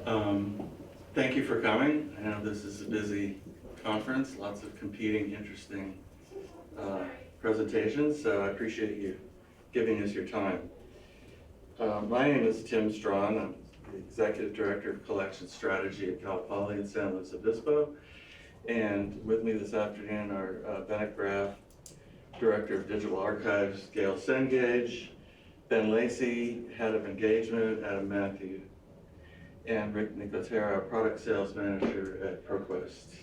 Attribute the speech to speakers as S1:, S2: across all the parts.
S1: Thank you for coming. I know this is a busy conference, lots of competing, interesting presentations, so I appreciate you giving us your time. My name is Tim Strawn. I'm the Executive Director of Collection Strategy at Cal Poly in San Luis Obispo. And with me this afternoon are Bennett Graff, Director of Digital Archives, Gale, Cengage, Lacey, Head of Engagement, Adam Matthew, and Rick Nicotera, Product Sales Manager at ProQuest.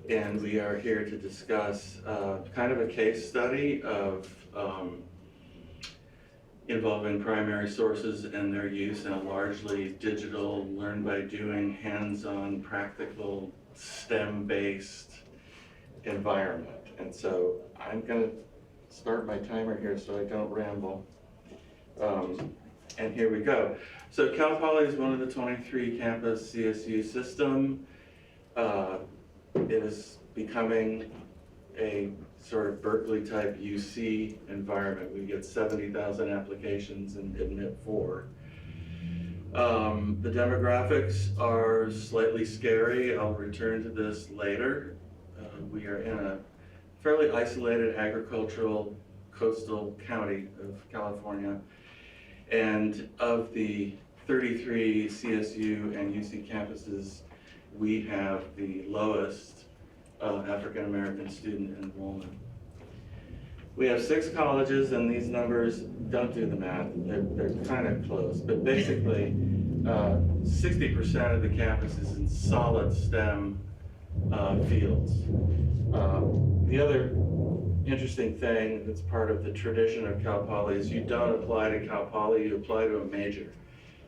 S1: And we are here to discuss kind of a case study of involving primary sources and their use in a largely digital, learn-by-doing, hands-on, practical, STEM-based environment. And so I'm going to start my timer here so I don't ramble. And here we go. So Cal Poly is one of the 23 campus CSU system. It is becoming a sort of Berkeley type UC environment. We get 70,000 applications and admit 4. The demographics are slightly scary. I'll return to this later. We are in a fairly isolated agricultural coastal county of California. And of the 33 CSU and UC campuses, we have the lowest African American student enrollment. We have 6 colleges, and these numbers, don't do the math, they're kind of close, but basically 60% of the campus is in solid STEM fields. The other interesting thing that's part of the tradition of Cal Poly is you don't apply to Cal Poly, you apply to a major.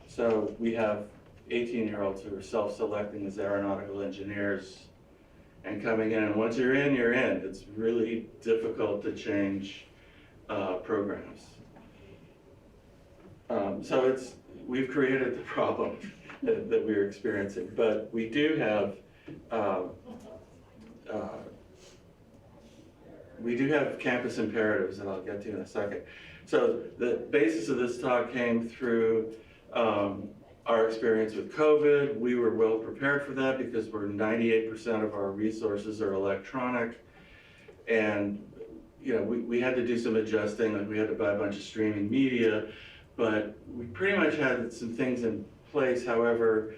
S1: So we have 18-year-olds who are self-selecting as aeronautical engineers and coming in, and once you're in, you're in. It's really difficult to change programs. So we've created the problem that we're experiencing, but we do have campus imperatives that I'll get to in a second. So the basis of this talk came through our experience with COVID. We were well prepared for that because 98% of our resources are electronic. And we had to do some adjusting, like we had to buy a bunch of streaming media, but we pretty much had some things in place. However,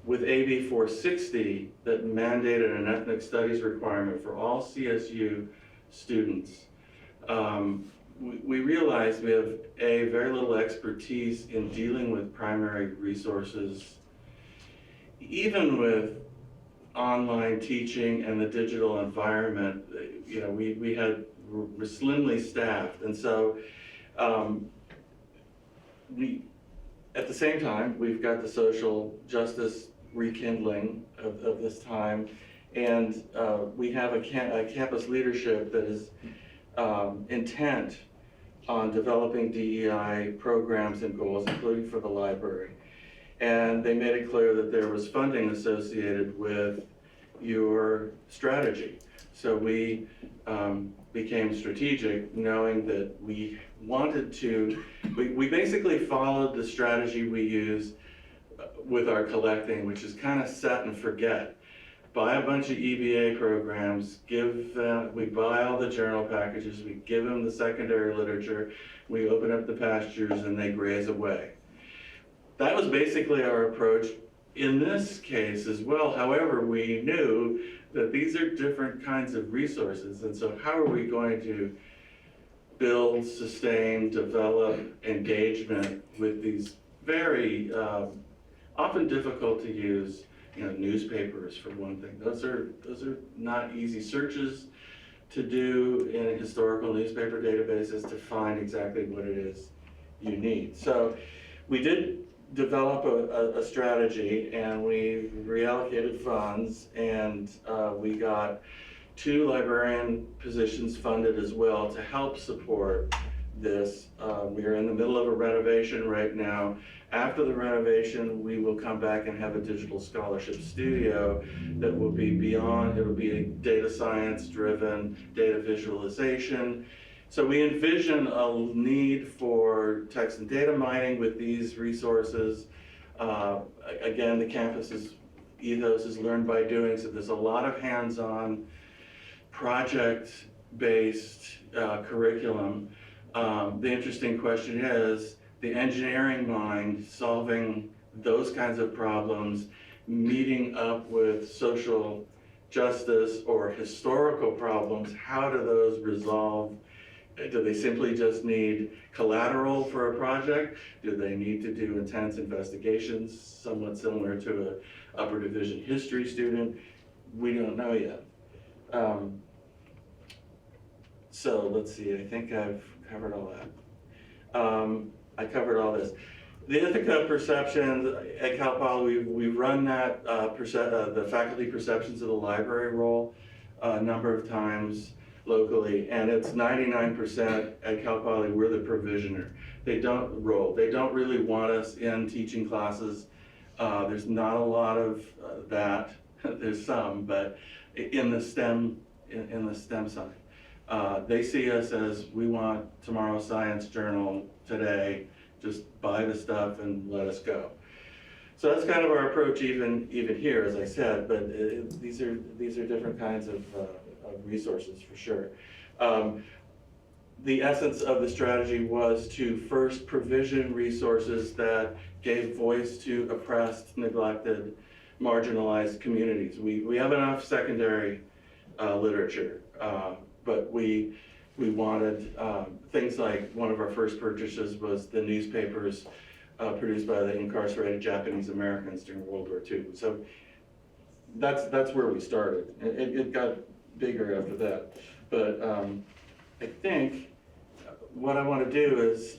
S1: with AB 460 that mandated an ethnic studies requirement for all CSU students, we realized we have very little expertise in dealing with primary resources, even with online teaching and the digital environment. We're slimly staffed, and so at the same time, we've got the social justice rekindling of this time, and we have a campus leadership that is intent on developing DEI programs and goals, including for the library. And they made it clear that there was funding associated with your strategy. So we became strategic, knowing that we wanted to, we basically followed the strategy we use with our collecting, which is kind of set and forget. Buy a bunch of EBA programs, we buy all the journal packages, we give them the secondary literature, we open up the pastures, and they graze away. That was basically our approach in this case as well. However, we knew that these are different kinds of resources, and so how are we going to build, sustain, develop engagement with these very often difficult to use newspapers, for one thing. Those are not easy searches to do in historical newspaper databases to find exactly what it is you need. So we did develop a strategy, and we reallocated funds, and we got 2 librarian positions funded as well to help support this. We are in the middle of a renovation right now. After the renovation, we will come back and have a digital scholarship studio that will be beyond, it'll be a data science driven data visualization. So we envision a need for text and data mining with these resources, Again, the campus's ethos is learn by doing, so there's a lot of hands-on, project-based curriculum. The interesting question is, the engineering mind solving those kinds of problems, meeting up with social justice or historical problems, how do those resolve? Do they simply just need collateral for a project? Do they need to do intense investigations, somewhat similar to an upper division history student? We don't know yet. So let's see, I think I've covered all that. I covered all this. The Ithaca perceptions at Cal Poly, we've run that, the faculty perceptions of the library role a number of times locally, and it's 99% at Cal Poly, we're the provisioner. They don't really want us in teaching classes. There's not a lot of that. There's some, but in the STEM, in the STEM side. They see us as, we want tomorrow's science journal today, just buy the stuff and let us go. So that's kind of our approach even here, as I said, but these are different kinds of resources for sure. The essence of the strategy was to first provision resources that gave voice to oppressed, neglected, marginalized communities. We have enough secondary literature, but we wanted things like, one of our first purchases was the newspapers produced by the incarcerated Japanese Americans during World War II. So that's where we started. It got bigger after that. But I think what I want to do is,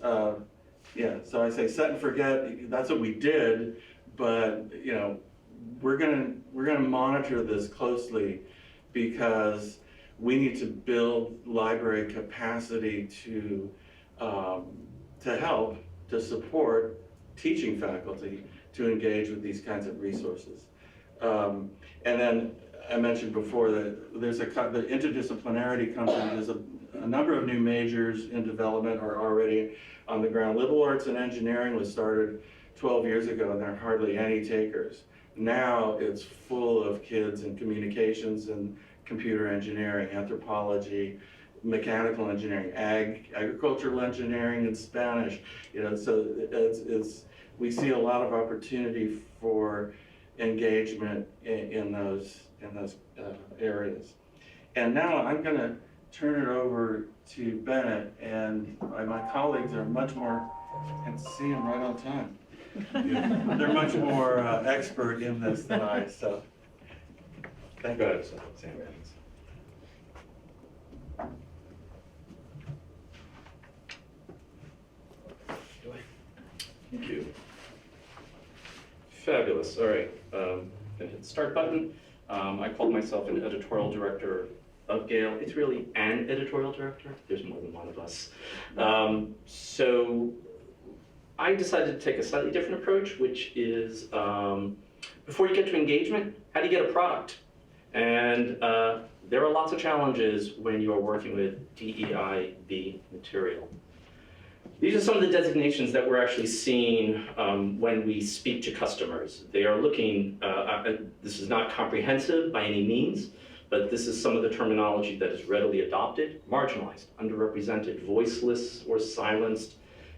S1: yeah, so I say set and forget, that's what we did, but you know, we're gonna monitor this closely, because we need to build library capacity to help, to support teaching faculty to engage with these kinds of resources. And then I mentioned before that there's the interdisciplinarity company. There's a number of new majors in development are already on the ground. Liberal arts and engineering was started 12 years ago, and there are hardly any takers. Now it's full of kids in communications and computer engineering, anthropology, mechanical engineering, agricultural engineering, and Spanish. You know, so we see a lot of opportunity for engagement in those areas. And now I'm going to turn it over to Bennett, and my colleagues are much more, I can see them right on time. They're much more expert in this than I, so thank you.
S2: Go ahead, Sam. Thank you. Fabulous. All right. Gonna hit the start button. I called myself an editorial director of Gale. It's really an editorial director. There's more than one of us. So I decided to take a slightly different approach, which is before you get to engagement, how do you get a product? And there are lots of challenges when you are working with DEIB material. These are some of the designations that we're actually seeing when we speak to customers. They are looking, this is not comprehensive by any means, but this is some of the terminology that is readily adopted: marginalized, underrepresented, voiceless or silenced,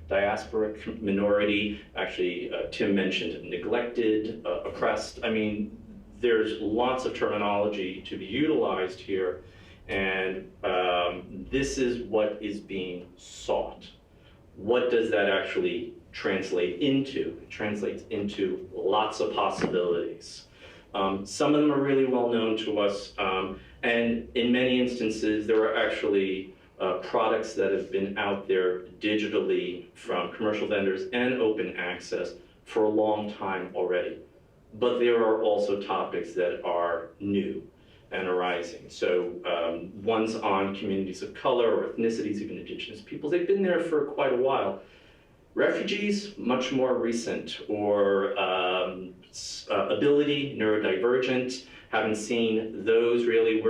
S2: diasporic minority. Actually, Tim mentioned neglected, oppressed. I mean, there's lots of terminology to be utilized here, and this is what is being sought. What does that actually translate into? It translates into lots of possibilities. Some of them are really well known to us, and in many instances, there are actually products that have been out there digitally from commercial vendors and open access for a long time already. But there are also topics that are new and arising. So ones on communities of color or ethnicities, even indigenous peoples, they've been there for quite a while. Refugees, much more recent, or ability, neurodivergent, haven't seen those really.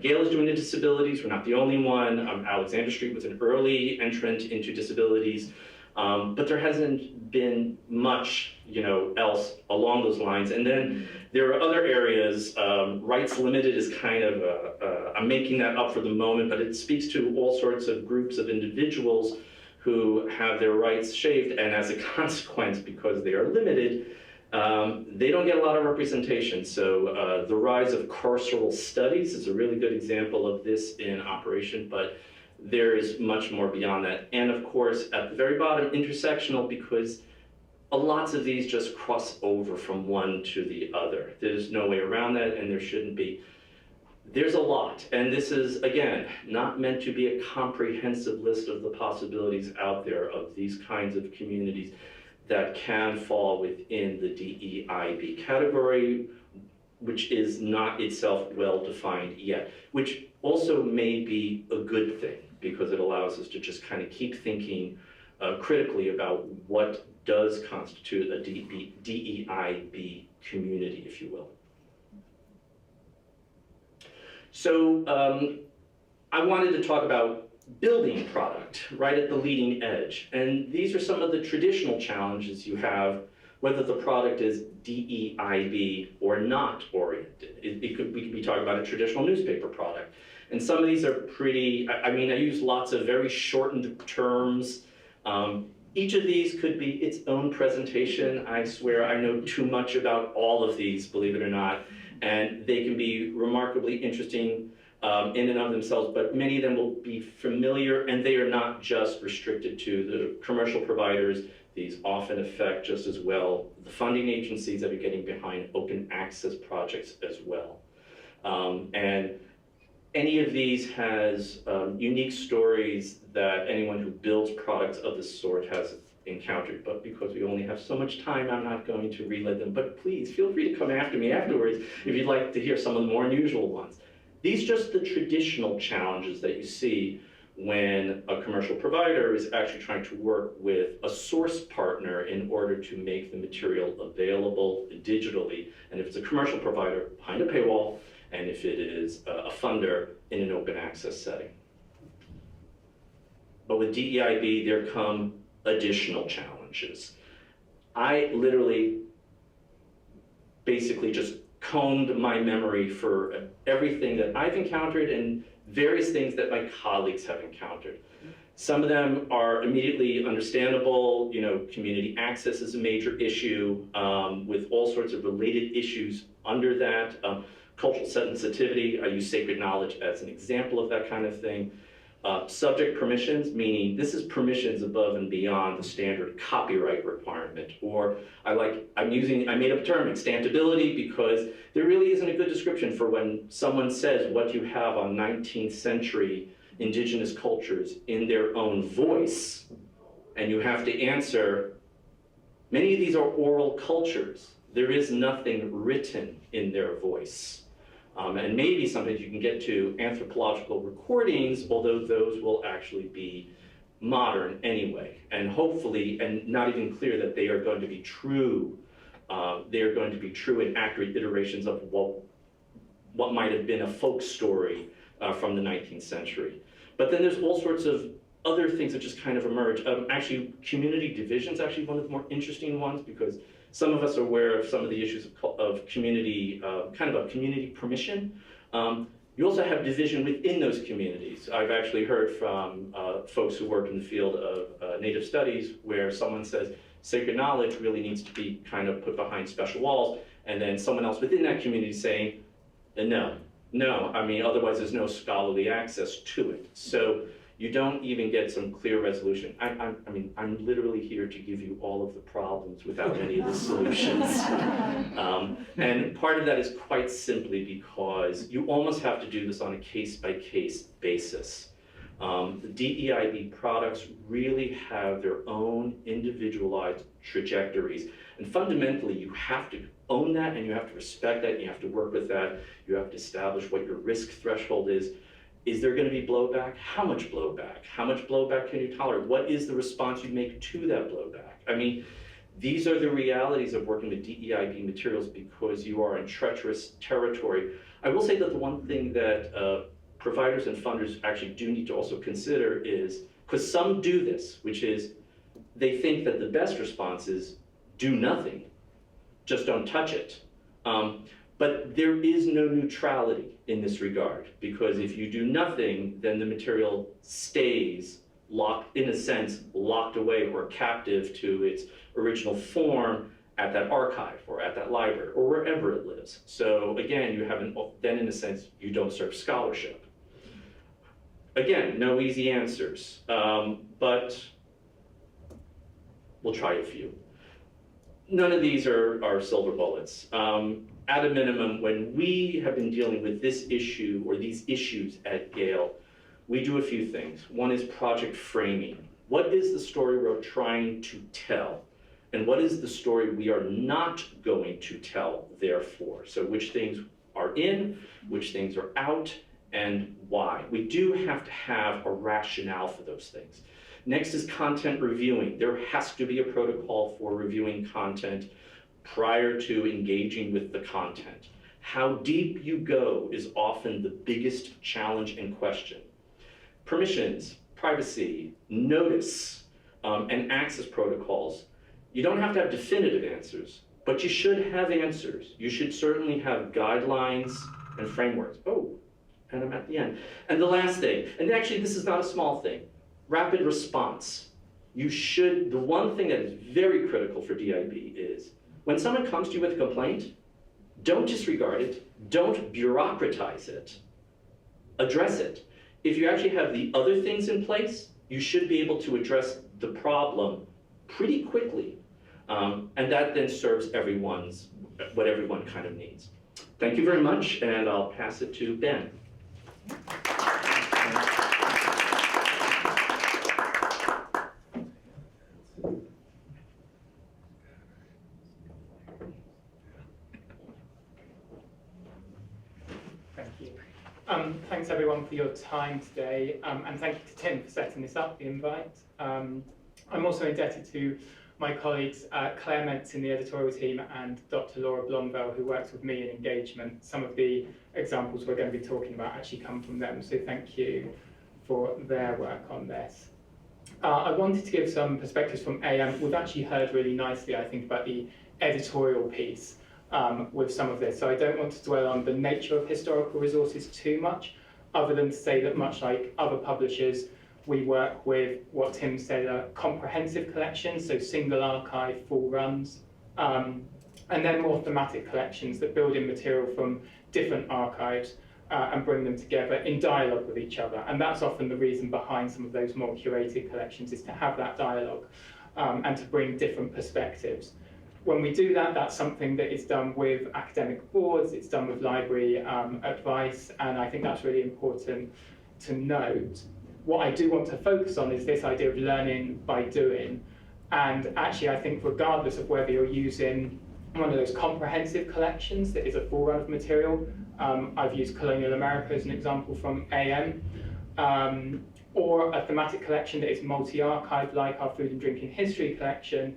S2: Gale is doing the disabilities, we're not the only one. Alexander Street was an early entrant into disabilities. But there hasn't been much, else along those lines. And then there are other areas. Rights limited is kind of, I'm making that up for the moment, but it speaks to all sorts of groups of individuals who have their rights shaved, and as a consequence, because they are limited, they don't get a lot of representation. So the rise of carceral studies is a really good example of this in operation, but there is much more beyond that. And of course, at the very bottom, intersectional, because lots of these just cross over from one to the other. There's no way around that, and there shouldn't be. There's a lot, and this is, again, not meant to be a comprehensive list of the possibilities out there of these kinds of communities that can fall within the DEIB category, which is not itself well defined yet, which also may be a good thing, because it allows us to just kind of keep thinking critically about what does constitute a DEIB community, if you will. So I wanted to talk about building product right at the leading edge. And these are some of the traditional challenges you have, whether the product is DEIB or not oriented. We could be talking about a traditional newspaper product. And some of these are pretty, I use lots of very shortened terms. Each of these could be its own presentation. I swear I know too much about all of these, believe it or not. And they can be remarkably interesting in and of themselves, but many of them will be familiar, and they are not just restricted to the commercial providers. These often affect just as well the funding agencies that are getting behind open access projects as well. And any of these has unique stories that anyone who builds products of this sort has encountered, but because we only have so much time, I'm not going to relay them. But please feel free to come after me afterwards if you'd like to hear some of the more unusual ones. These are just the traditional challenges that you see when a commercial provider is actually trying to work with a source partner in order to make the material available digitally. And if it's a commercial provider, behind a paywall, and if it is a funder in an open access setting. But with DEIB, there come additional challenges. I literally basically just combed my memory for everything that I've encountered and various things that my colleagues have encountered. Some of them are immediately understandable. Community access is a major issue with all sorts of related issues under that. Cultural sensitivity, I use sacred knowledge as an example of that kind of thing. Subject permissions, meaning this is permissions above and beyond the standard copyright requirement. Or I made up a term, extantability, because there really isn't a good description for when someone says what you have on 19th century indigenous cultures in their own voice, and you have to answer, many of these are oral cultures. There is nothing written in their voice. And maybe sometimes you can get to anthropological recordings, although those will actually be modern anyway, and hopefully, and not even clear that they are going to be true. They are going to be true and accurate iterations of what might have been a folk story from the 19th century. But then there's all sorts of other things that just kind of emerge. Actually, community division is actually one of the more interesting ones, because some of us are aware of some of the issues of community, kind of a community permission. You also have division within those communities. I've actually heard from folks who work in the field of Native studies where someone says sacred knowledge really needs to be kind of put behind special walls, and then someone else within that community saying, no, otherwise there's no scholarly access to it. So you don't even get some clear resolution. I'm literally here to give you all of the problems without any of the solutions. And part of that is quite simply because you almost have to do this on a case-by-case basis. The DEIB products really have their own individualized trajectories. And fundamentally, you have to own that, and you have to respect that, and you have to work with that. You have to establish what your risk threshold is. Is there going to be blowback? How much blowback? How much blowback can you tolerate? What is the response you make to that blowback? These are the realities of working with DEIB materials because you are in treacherous territory. I will say that the one thing that providers and funders actually do need to also consider is, because some do this, which is they think that the best response is do nothing, just don't touch it. But there is no neutrality in this regard, because if you do nothing, then the material stays locked, in a sense, locked away or captive to its original form at that archive or at that library or wherever it lives. So again, you haven't, then in a sense, you don't serve scholarship. Again, no easy answers, but we'll try a few. None of these are silver bullets. At a minimum, when we have been dealing with this issue or these issues at Gale, we do a few things. One is project framing. What is the story we're trying to tell? And what is the story we are not going to tell, therefore? So which things are in, which things are out, and why? We do have to have a rationale for those things. Next is content reviewing. There has to be a protocol for reviewing content prior to engaging with the content. How deep you go is often the biggest challenge and question. Permissions, privacy, notice, and access protocols. You don't have to have definitive answers, but you should have answers. You should certainly have guidelines and frameworks. Oh, and I'm at the end. And the last thing, and actually this is not a small thing, rapid response. You should, the one thing that is very critical for DIB is, when someone comes to you with a complaint, don't disregard it, don't bureaucratize it, address it. If you actually have the other things in place, you should be able to address the problem pretty quickly. And that then serves what everyone kind of needs. Thank you very much, and I'll pass it to Ben.
S3: Thanks everyone for your time today, and thank you to Tim for setting this up, the invite. I'm also indebted to my colleagues Claire Mentz in the editorial team and Dr. Laura Blondell, who works with me in engagement. Some of the examples we're going to be talking about actually come from them, so thank you for their work on this. I wanted to give some perspectives from AM. We've actually heard really nicely, I think, about the editorial piece with some of this. So I don't want to dwell on the nature of historical resources too much, other than to say that much like other publishers, we work with what Tim said, comprehensive collections, so single archive, full runs, and then more thematic collections that build in material from different archives and bring them together in dialogue with each other. And that's often the reason behind some of those more curated collections, is to have that dialogue and to bring different perspectives. When we do that, that's something that is done with academic boards, it's done with library advice, and I think that's really important to note. What I do want to focus on is this idea of learning by doing. And actually, I think regardless of whether you're using one of those comprehensive collections that is a full run of material, I've used Colonial America as an example from AM, or a thematic collection that is multi-archive like our Food and Drinking History collection,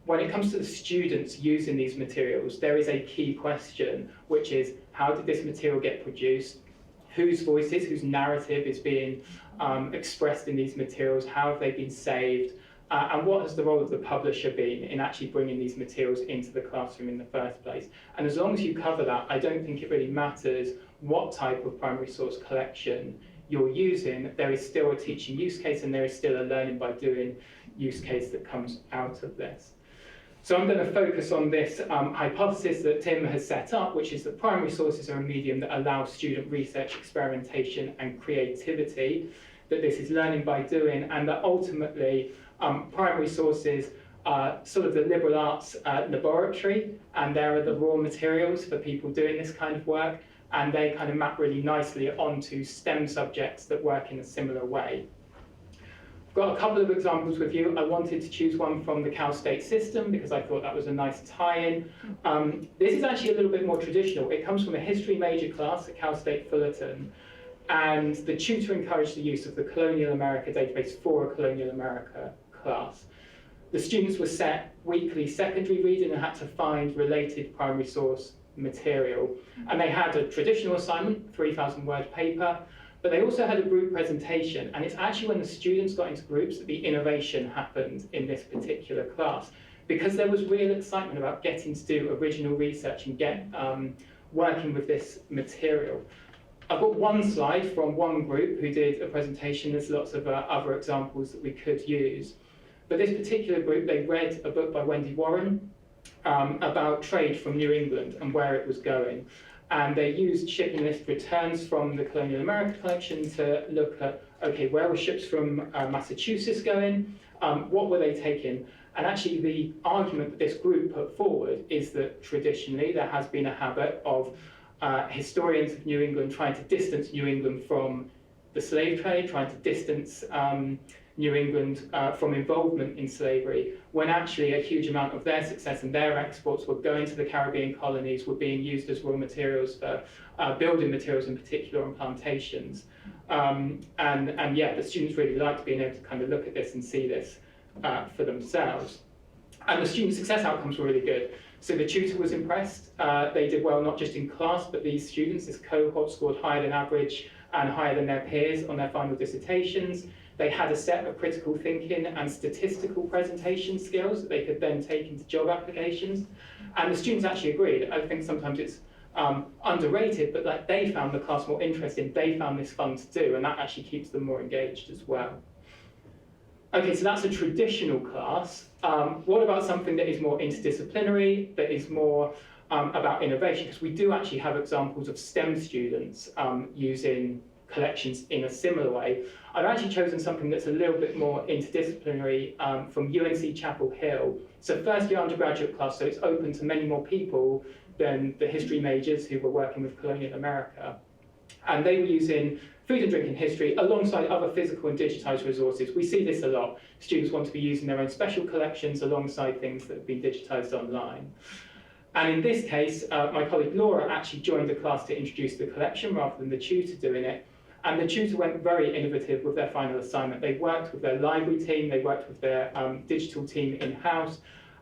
S3: when it comes to the students using these materials, there is a key question, which is how did this material get produced? Whose voices, whose narrative is being expressed in these materials? How have they been saved? And what has the role of the publisher been in actually bringing these materials into the classroom in the first place? And as long as you cover that, I don't think it really matters what type of primary source collection you're using. There is still a teaching use case, and there is still a learning by doing use case that comes out of this. So I'm going to focus on this hypothesis that Tim has set up, which is that primary sources are a medium that allows student research, experimentation, and creativity, that this is learning by doing, and that ultimately primary sources are sort of the liberal arts laboratory, and there are the raw materials for people doing this kind of work, and they kind of map really nicely onto STEM subjects that work in a similar way. Got a couple of examples with you. I wanted to choose one from the Cal State system because I thought that was a nice tie-in. This is actually a little bit more traditional. It comes from a history major class at Cal State Fullerton, and the tutor encouraged the use of the Colonial America database for a Colonial America class. The students were set weekly secondary reading and had to find related primary source material. And they had a traditional assignment, 3,000 word paper, but they also had a group presentation, and it's actually when the students got into groups that the innovation happened in this particular class, because there was real excitement about getting to do original research and working with this material. I've got one slide from one group who did a presentation. There's lots of other examples that we could use. But this particular group, they read a book by Wendy Warren about trade from New England and where it was going. And they used shipping list returns from the Colonial America collection to look at, okay, where were ships from Massachusetts going? What were they taking? And actually the argument that this group put forward is that traditionally there has been a habit of historians of New England trying to distance New England from the slave trade, trying to distance New England from involvement in slavery, when actually a huge amount of their success and their exports were going to the Caribbean colonies, were being used as raw materials for building materials in particular on plantations. And yeah, the students really liked being able to kind of look at this and see this for themselves. And the student success outcomes were really good. So the tutor was impressed. They did well not just in class, but these students, this cohort, scored higher than average and higher than their peers on their final dissertations. They had a set of critical thinking and statistical presentation skills that they could then take into job applications. And the students actually agreed. I think sometimes it's underrated, but like they found the class more interesting. They found this fun to do, and that actually keeps them more engaged as well. Okay, so that's a traditional class. What about something that is more interdisciplinary, that is more about innovation? Because we do actually have examples of STEM students using collections in a similar way. I've actually chosen something that's a little bit more interdisciplinary from UNC Chapel Hill. It's a first year undergraduate class, so it's open to many more people than the history majors who were working with colonial America. And they were using food and drink and history alongside other physical and digitized resources. We see this a lot. Students want to be using their own special collections alongside things that have been digitized online. And in this case, my colleague Laura actually joined the class to introduce the collection rather than the tutor doing it. And the tutor went very innovative with their final assignment. They worked with their library team, they worked with their digital team in-house,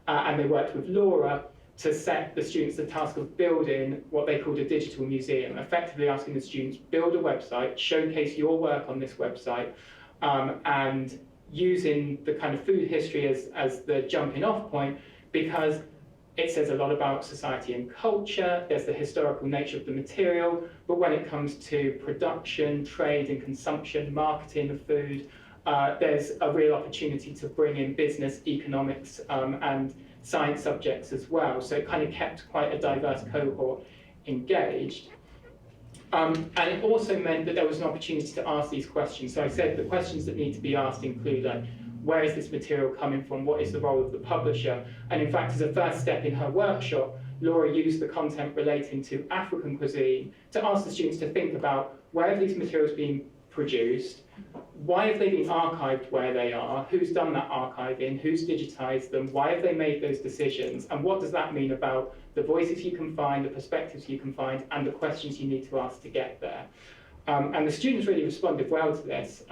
S3: and they worked with Laura to set the students the task of building what they called a digital museum, effectively asking the students, build a website, showcase your work on this website, and using the kind of food history as the jumping off point, because it says a lot about society and culture, there's the historical nature of the material, but when it comes to production, trade and consumption, marketing of food, there's a real opportunity to bring in business, economics, and science subjects as well. So it kind of kept quite a diverse cohort engaged. And it also meant that there was an opportunity to ask these questions. So I said the questions that need to be asked include like, where is this material coming from? What is the role of the publisher? And in fact, as a first step in her workshop, Laura used the content relating to African cuisine to ask the students to think about where have these materials been produced, why have they been archived where they are, who's done that archiving, who's digitized them, why have they made those decisions, and what does that mean about the voices you can find, the perspectives you can find, and the questions you need to ask to get there. And the students really responded well to this.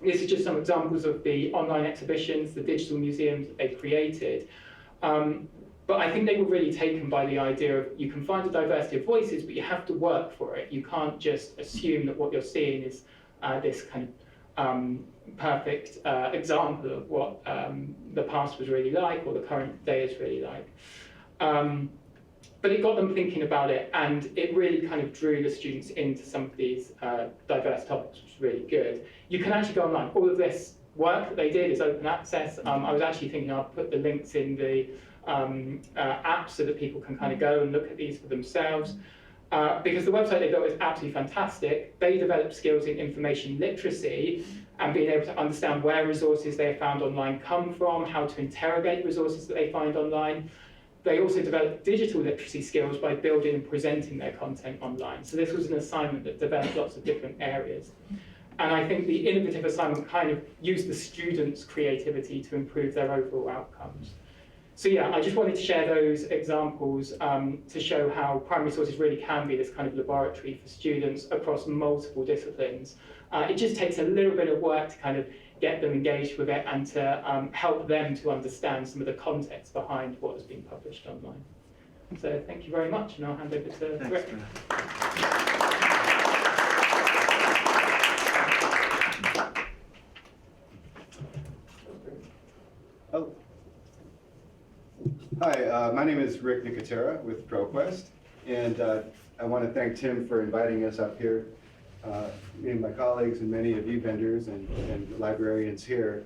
S3: This is just some examples of the online exhibitions, the digital museums that they created. But I think they were really taken by the idea of you can find a diversity of voices, but you have to work for it. You can't just assume that what you're seeing is this kind of perfect example of what the past was really like or the current day is really like. But it got them thinking about it, and it really kind of drew the students into some of these diverse topics, which was really good. You can actually go online. All of this work that they did is open access. I was actually thinking I'll put the links in the app so that people can kind of go and look at these for themselves. Because the website they built is absolutely fantastic. They developed skills in information literacy and being able to understand where resources they have found online come from, how to interrogate resources that they find online. They also developed digital literacy skills by building and presenting their content online. So this was an assignment that developed lots of different areas. And I think the innovative assignment kind of used the students' creativity to improve their overall outcomes. So yeah, I just wanted to share those examples to show how primary sources really can be this kind of laboratory for students across multiple disciplines. It just takes a little bit of work to kind of get them engaged with it and to help them to understand some of the context behind what has been published online. So thank you very much, and I'll hand over to Rick.
S4: Oh. Hi, my name is Rick Nicotera with ProQuest, and I want to thank Tim for inviting us up here. Me and my colleagues and many of you vendors and librarians here.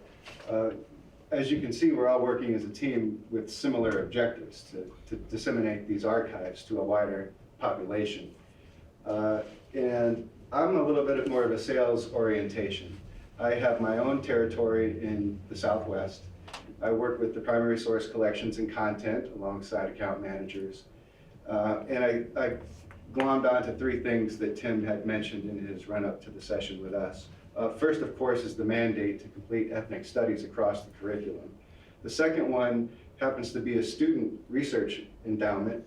S4: As you can see, we're all working as a team with similar objectives to disseminate these archives to a wider population. And I'm a little bit more of a sales orientation. I have my own territory in the Southwest. I work with the primary source collections and content alongside account managers. And I glommed onto three things that Tim had mentioned in his run-up to the session with us. First, of course, is the mandate to complete ethnic studies across the curriculum. The second one happens to be a student research endowment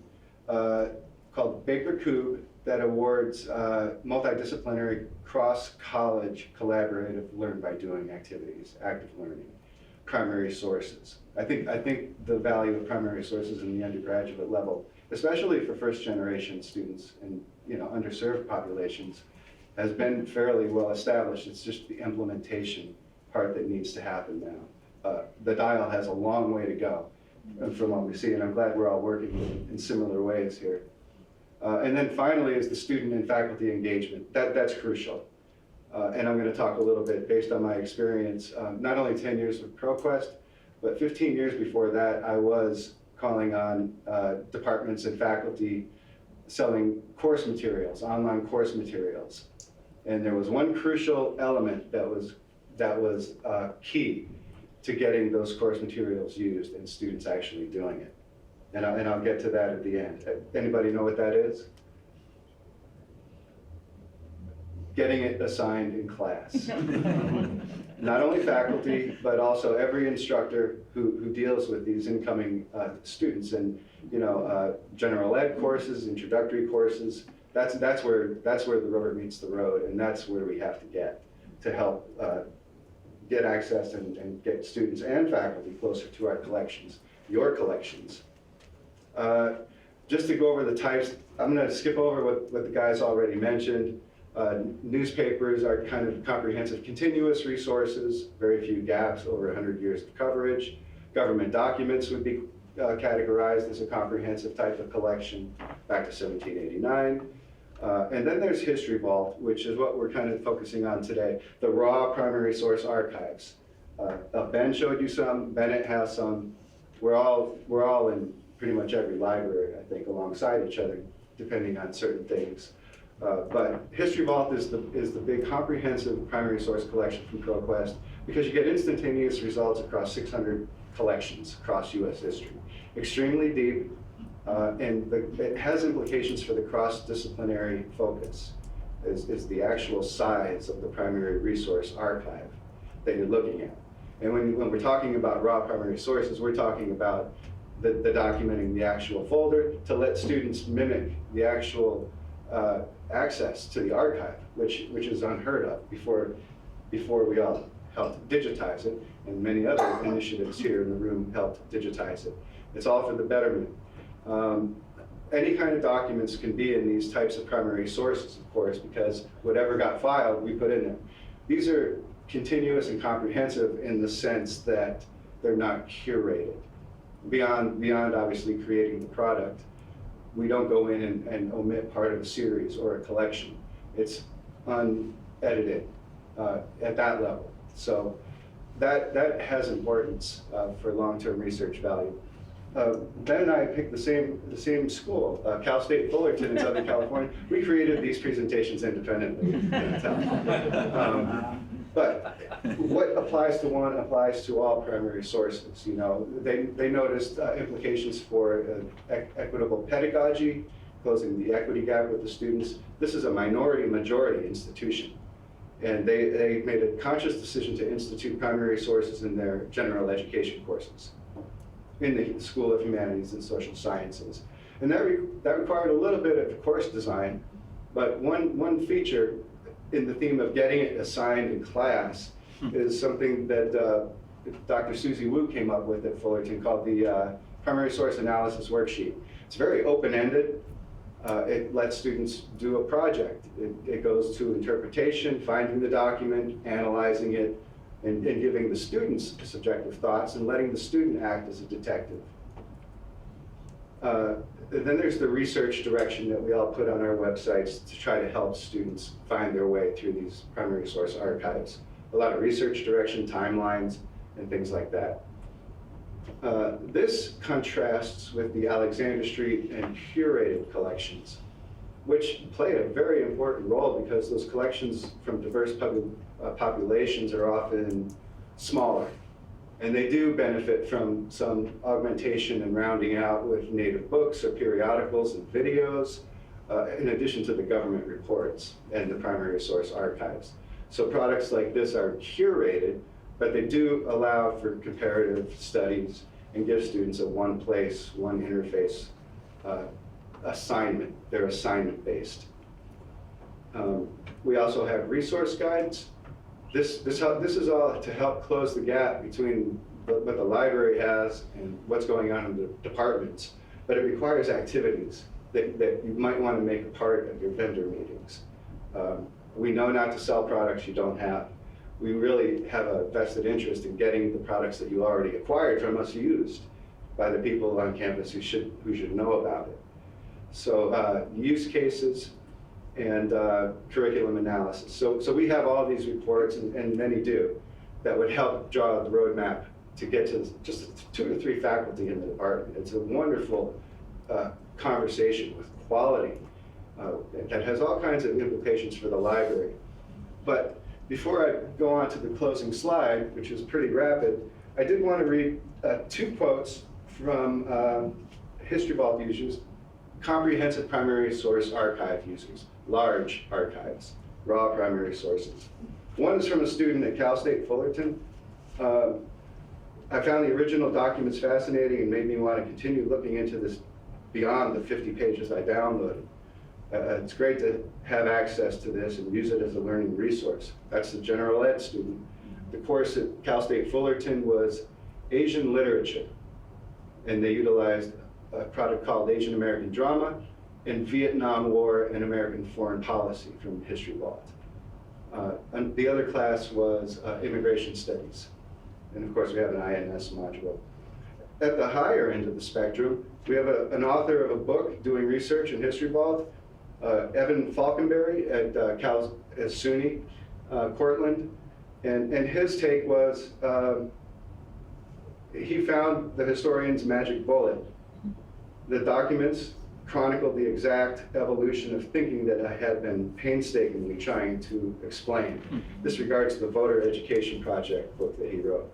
S4: called Baker-Koob that awards multidisciplinary cross-college collaborative learn-by-doing activities, active learning, primary sources. I think the value of primary sources in the undergraduate level, especially for first-generation students and underserved populations, has been fairly well established. It's just the implementation part that needs to happen now. The dial has a long way to go from what we see, and I'm glad we're all working in similar ways here. And then finally is the student and faculty engagement. That's crucial. And I'm going to talk a little bit based on my experience, not only 10 years with ProQuest, but 15 years before that, I was calling on departments and faculty selling course materials, online course materials. And there was one crucial element that was key to getting those course materials used and students actually doing it. And I'll get to that at the end. Anybody know what that is? Getting it assigned in class. Not only faculty, but also every instructor who deals with these incoming students and general ed courses, introductory courses. That's where the rubber meets the road, and that's where we have to get to help get access and get students and faculty closer to our collections, your collections. Just to go over the types, I'm going to skip over what the guys already mentioned. Newspapers are kind of comprehensive, continuous resources, very few gaps, over 100 years of coverage. Government documents would be categorized as a comprehensive type of collection back to 1789. And then there's History Vault, which is what we're kind of focusing on today, the raw primary source archives. Ben showed you some, Bennett has some. We're all in pretty much every library, I think, alongside each other, depending on certain things. But History Vault is the big comprehensive primary source collection from ProQuest because you get instantaneous results across 600 collections across US history. Extremely deep, and it has implications for the cross-disciplinary focus, is the actual size of the primary resource archive that you're looking at. And when we're talking about raw primary sources, we're talking about the documenting the actual folder to let students mimic the actual access to the archive, which is unheard of before we all helped digitize it, and many other initiatives here in the room helped digitize it. It's all for the betterment. Any kind of documents can be in these types of primary sources, of course, because whatever got filed, we put in there. These are continuous and comprehensive in the sense that they're not curated. Beyond obviously creating the product, we don't go in and omit part of a series or a collection. It's unedited at that level. So that has importance for long-term research value. Ben and I picked the same school, Cal State Fullerton in Southern California. We created these presentations independently. But what applies to one applies to all primary sources. They noticed implications for equitable pedagogy, closing the equity gap with the students. This is a minority-majority institution, and they made a conscious decision to institute primary sources in their general education courses in the School of Humanities and Social Sciences. And that required a little bit of course design, but one feature in the theme of getting it assigned in class is something that Dr. Susie Wu came up with at Fullerton called the Primary Source Analysis Worksheet. It's very open-ended. It lets students do a project. It goes to interpretation, finding the document, analyzing it, and giving the students subjective thoughts and letting the student act as a detective. Then there's the research direction that we all put on our websites to try to help students find their way through these primary source archives. A lot of research direction, timelines, and things like that. This contrasts with the Alexander Street and curated collections, which play a very important role because those collections from diverse populations are often smaller. And they do benefit from some augmentation and rounding out with native books or periodicals and videos, in addition to the government reports and the primary source archives. So products like this are curated, but they do allow for comparative studies and give students a one place, one interface assignment. They're assignment based. We also have resource guides. This is all to help close the gap between what the library has and what's going on in the departments. But it requires activities that you might want to make a part of your vendor meetings. We know not to sell products you don't have. We really have a vested interest in getting the products that you already acquired from us used by the people on campus who should know about it. So use cases and curriculum analysis. So we have all these reports, and many do, that would help draw the roadmap to get to just 2 or 3 faculty in the department. It's a wonderful conversation with quality that has all kinds of implications for the library. But before I go on to the closing slide, which is pretty rapid, I did want to read 2 quotes from History Vault users, comprehensive primary source archive users, large archives, raw primary sources. One is from a student at Cal State Fullerton. I found the original documents fascinating and made me want to continue looking into this beyond the 50 pages I downloaded. It's great to have access to this and use it as a learning resource. That's the general ed student. The course at Cal State Fullerton was Asian literature, and they utilized a product called Asian American Drama and Vietnam War and American Foreign Policy from History Vault. And the other class was Immigration Studies. And of course we have an INS module. At the higher end of the spectrum, we have an author of a book doing research in History Vault, Evan Falconberry at Cal SUNY, Cortland. And his take was, he found the historian's magic bullet. The documents chronicled the exact evolution of thinking that I had been painstakingly trying to explain. This regards the Voter Education Project book that he wrote.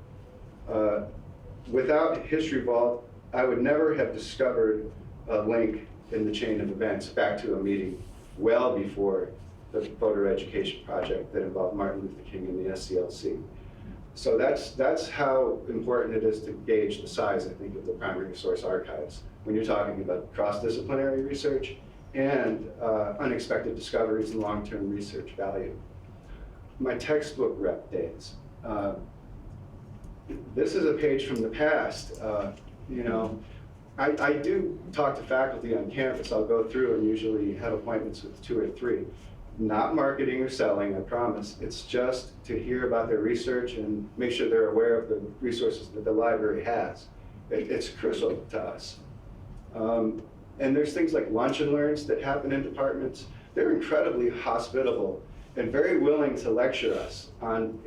S4: Without History Vault, I would never have discovered a link in the chain of events back to a meeting well before the Voter Education Project that involved Martin Luther King and the SCLC. So that's how important it is to gauge the size, I think, of the primary source archives when you're talking about cross-disciplinary research and unexpected discoveries and long-term research value. My textbook rep days. This is a page from the past. I do talk to faculty on campus. I'll go through and usually have appointments with 2 or 3. Not marketing or selling, I promise. It's just to hear about their research and make sure they're aware of the resources that the library has. It's crucial to us. And there's things like lunch and learns that happen in departments. They're incredibly hospitable and very willing to lecture us on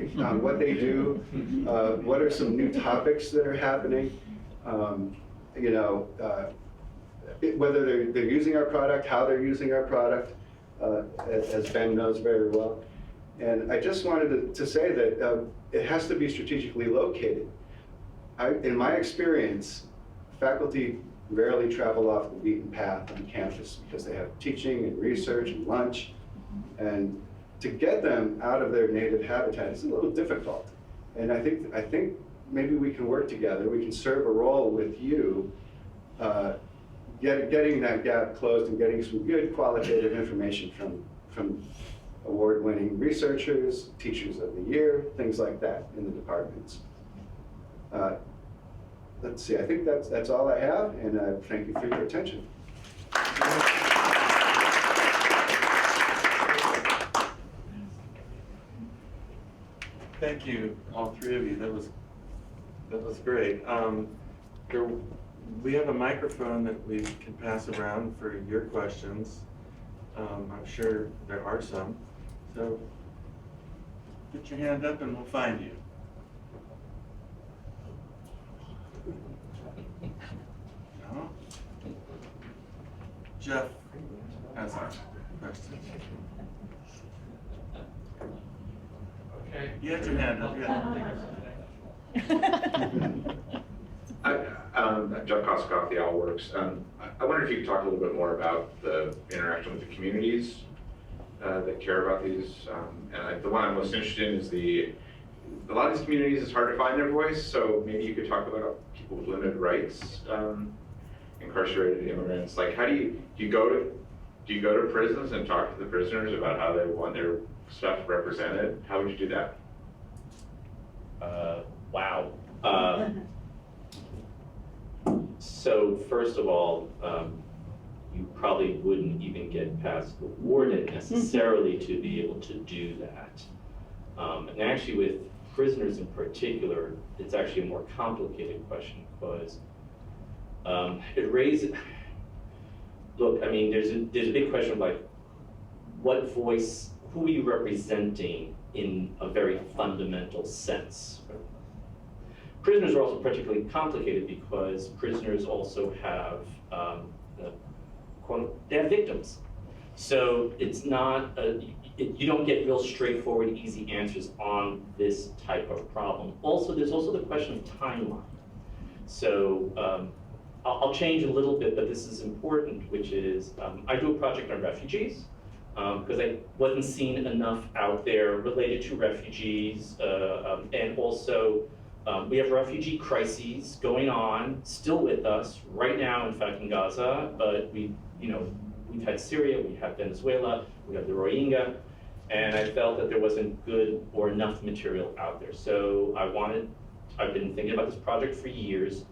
S4: what they do, what are some new topics that are happening, whether they're using our product, how they're using our product, as Ben knows very well. And I just wanted to say that it has to be strategically located. In my experience, faculty rarely travel off the beaten path on campus because they have teaching and research and lunch. And to get them out of their native habitat is a little difficult. And I think maybe we can work together. We can serve a role with you, getting that gap closed and getting some good qualitative information from award-winning researchers, teachers of the year, things like that in the departments. Let's see, I think that's all I have, and thank you for your attention.
S1: Thank you, all three of you. That was great. We have a microphone that we can pass around for your questions. I'm sure there are some. So put your hand up and we'll find you. No? Jeff has a question.
S5: Okay.
S1: You had your hand up, yeah.
S6: Jeff Koskoff, the Owl Works. I wonder if you could talk a little bit more about the interaction with the communities that care about these. The one I'm most interested in is a lot of these communities, it's hard to find their voice, so maybe you could talk about people with limited rights, incarcerated immigrants. Like, how do you go to prisons and talk to the prisoners about how they want their stuff represented? How would you do that?
S2: Wow. So first of all, you probably wouldn't even get past the warden necessarily to be able to do that. And actually with prisoners in particular, it's actually a more complicated question because it raises, look, I mean, there's a big question of like, what voice, who are you representing in a very fundamental sense? Prisoners are also particularly complicated because prisoners also have, they have victims. So it's not, you don't get real straightforward, easy answers on this type of problem. Also, there's also the question of timeline. So I'll change a little bit, but this is important, which is, I do a project on refugees, because I wasn't seen enough out there related to refugees, and also we have refugee crises going on, still with us right now, in fact, in Gaza, but we've had Syria, we have Venezuela, we have the Rohingya, and I felt that there wasn't good or enough material out there. So I've been thinking about this project for years,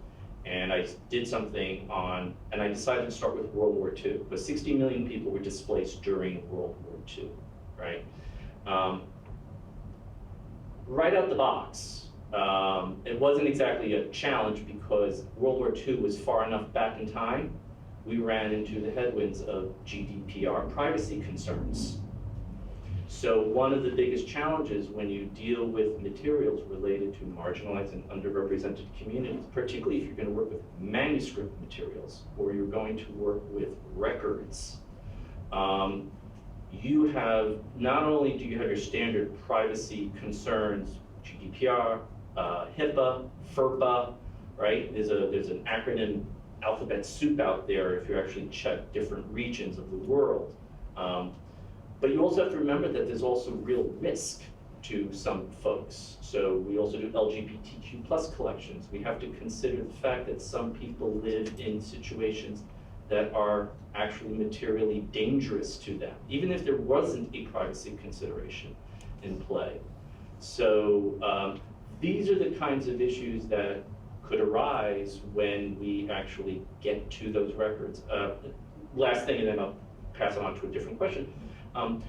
S2: and I did something on, and I decided to start with World War II, because 60 million people were displaced during World War II, right? Right out the box, it wasn't exactly a challenge because World War II was far enough back in time. We ran into the headwinds of GDPR privacy concerns. So one of the biggest challenges when you deal with materials related to marginalized and underrepresented communities, particularly if you're going to work with manuscript materials or you're going to work with records, you have, not only do you have your standard privacy concerns, GDPR, HIPAA, FERPA, right? There's an acronym alphabet soup out there if you actually check different regions of the world. But you also have to remember that there's also real risk to some folks. So we also do LGBTQ+ collections. We have to consider the fact that some people live in situations that are actually materially dangerous to them, even if there wasn't a privacy consideration in play. So these are the kinds of issues that could arise when we actually get to those records. Last thing, and then I'll pass it on to a different question.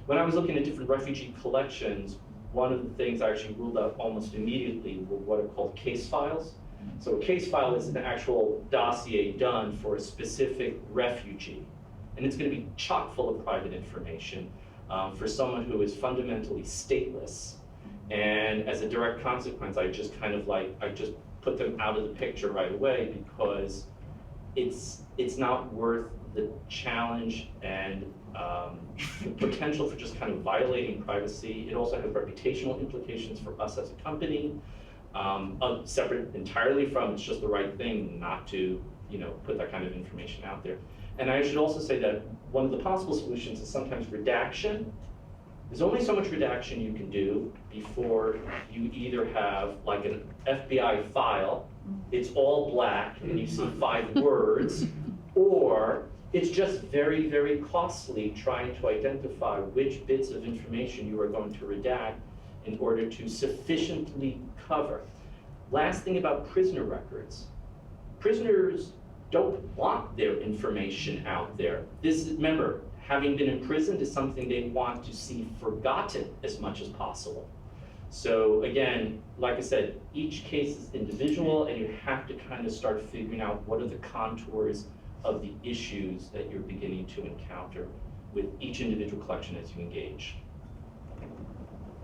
S2: When I was looking at different refugee collections, one of the things I actually ruled out almost immediately were what are called case files. So a case file is an actual dossier done for a specific refugee. And it's going to be chock full of private information for someone who is fundamentally stateless. And as a direct consequence, I just put them out of the picture right away because it's not worth the challenge and the potential for just kind of violating privacy. It also has reputational implications for us as a company, separate entirely from it's just the right thing not to put that kind of information out there. And I should also say that one of the possible solutions is sometimes redaction. There's only so much redaction you can do before you either have like an FBI file, it's all black and you see 5 words, or it's just very, very costly trying to identify which bits of information you are going to redact in order to sufficiently cover. Last thing about prisoner records. Prisoners don't want their information out there. Remember, having been imprisoned is something they want to see forgotten as much as possible. So again, like I said, each case is individual, and you have to kind of start figuring out what are the contours of the issues that you're beginning to encounter with each individual collection as you engage.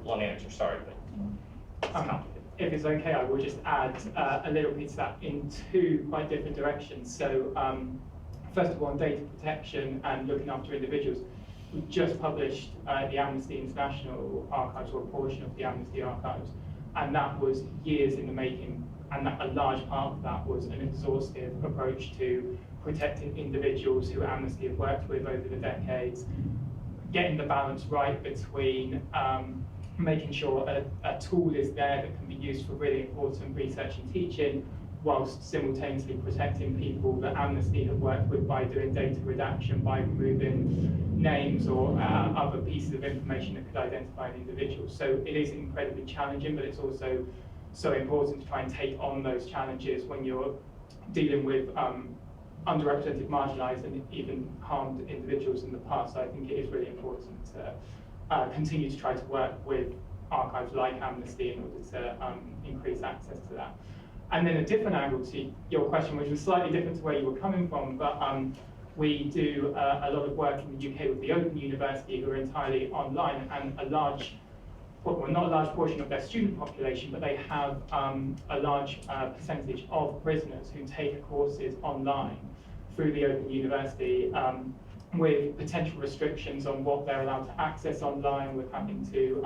S2: Long answer, sorry, but it's complicated.
S3: If it's okay, I will just add a little piece of that in two quite different directions. So first of all, on data protection and looking after individuals, we just published the Amnesty International Archives, or a portion of the Amnesty Archives, and that was years in the making, and a large part of that was an exhaustive approach to protecting individuals who Amnesty have worked with over the decades, getting the balance right between making sure a tool is there that can be used for really important research and teaching, whilst simultaneously protecting people that Amnesty have worked with by doing data redaction, by removing names or other pieces of information that could identify an individual. So it is incredibly challenging, but it's also so important to try and take on those challenges when you're dealing with underrepresented, marginalised, and even harmed individuals in the past. So I think it is really important to continue to try to work with archives like Amnesty in order to increase access to that. And then a different angle to your question, which was slightly different to where you were coming from, but we do a lot of work in the UK with the Open University, who are entirely online, and a large, well, not a large portion of their student population, but they have a large percentage of prisoners who take courses online through the Open University, with potential restrictions on what they're allowed to access online, with having to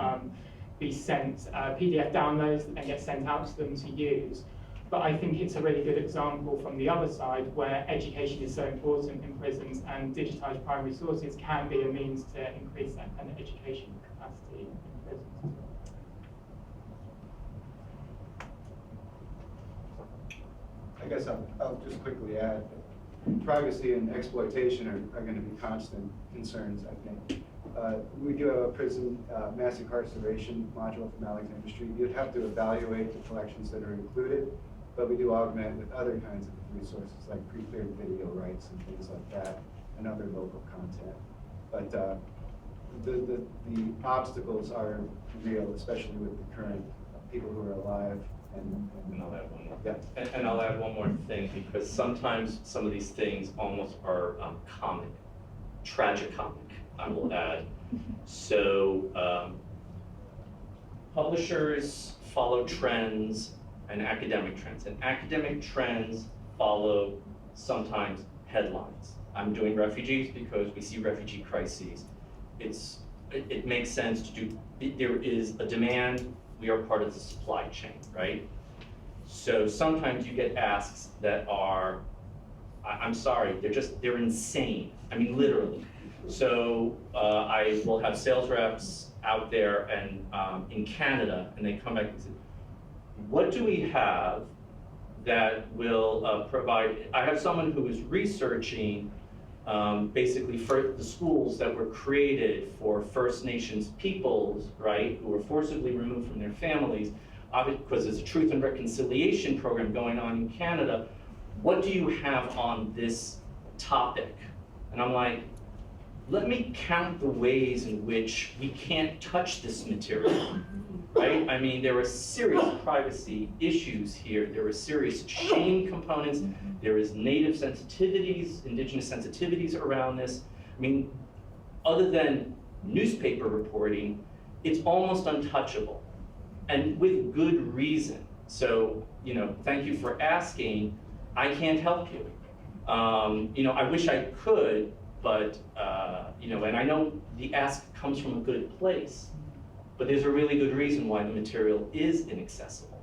S3: be sent PDF downloads that then get sent out to them to use. But I think it's a really good example from the other side, where education is so important in prisons, and digitised primary sources can be a means to increase that kind of education capacity in prisons.
S4: I guess I'll just quickly add that privacy and exploitation are going to be constant concerns, I think. We do have a prison mass incarceration module from Alexander Street. You'd have to evaluate the collections that are included, but we do augment with other kinds of resources like pre-cleared video rights and things like that, and other local content. But the obstacles are real, especially with the current people who are alive. And
S2: I'll add one more.
S4: Yeah.
S2: And I'll add one more thing, because sometimes some of these things almost are comic, tragicomic, I will add. So publishers follow trends and academic trends, and academic trends follow sometimes headlines. I'm doing refugees because we see refugee crises. It makes sense to do, there is a demand, we are part of the supply chain, right? So sometimes you get asks that are, I'm sorry, they're insane. I mean, literally. So I will have sales reps out there and in Canada, and they come back and say, what do we have that will provide, I have someone who is researching basically for the schools that were created for First Nations peoples, right, who were forcibly removed from their families, because there's a Truth and Reconciliation program going on in Canada. What do you have on this topic? And I'm like, let me count the ways in which we can't touch this material, right? I mean, there are serious privacy issues here. There are serious shame components. There is native sensitivities, indigenous sensitivities around this. I mean, other than newspaper reporting, it's almost untouchable, and with good reason. So, you know, thank you for asking. I can't help you. You know, I wish I could, but, you know, and I know the ask comes from a good place, but there's a really good reason why the material is inaccessible.